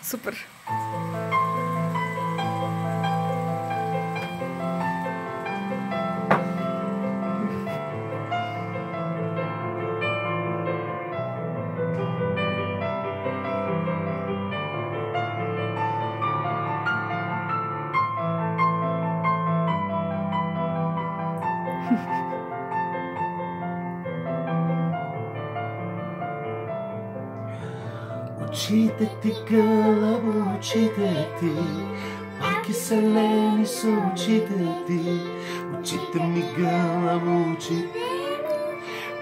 Супер! Очите ти, гълъбо, очите ти, малки селени са очите ти. Очите ми, гълъбо, очите,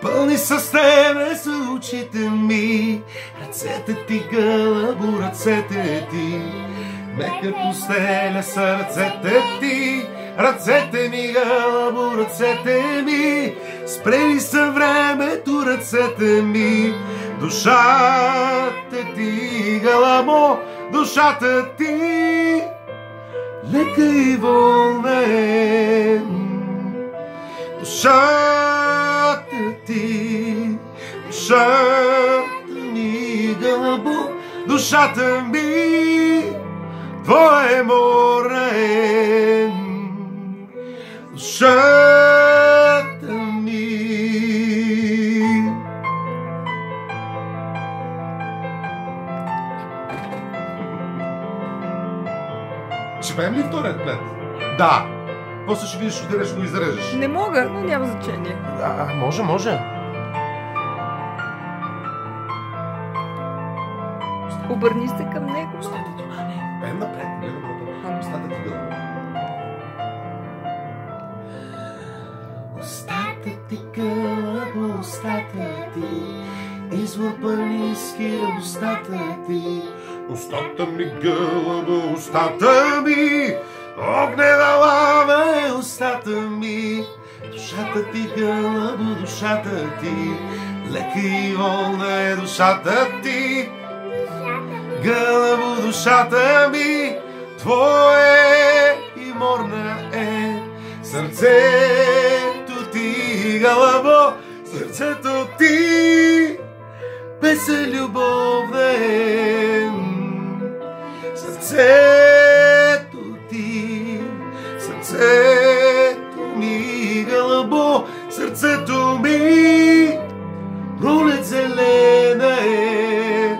пълни с тебе са очите ми. Ръцете ти, гълъбо, ръцете ти, мека постеля са ръцете ти. Ръцете ми, гълъбо, ръцете ми, спрели са времето ръцете ми. Душата ти, гълъбо, душата ти, лека и волна е. Душата ти, душата ми, гълъбо, душата ми, твоя морна е. Душата ми. Ще пеем ли вторият куплет? Да. После ще видиш откъде ще го изрежеш. Не мога, но няма значение. Може. Обърни се към него. Пеем напред. Устата ти, гълъбо. Устата ти, гълъбо, устата ти, извор планински устата ти. Устата ми, гълъбо, устата ми, огнена лава е устата ми. Душата ти, гълъбо, душата ти, лека и волна е душата ти. Гълъбо, душата ми, твое и морна е. Сърцето ти, гълъбо, сърцето ти, песен любовна е. Сърцето ти, сърцето ми, гълъбо, сърцето ми, пролет зелена е.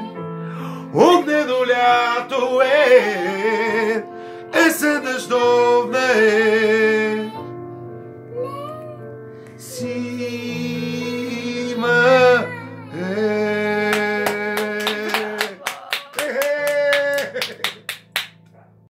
Огнено лято е, есен дъждовна е.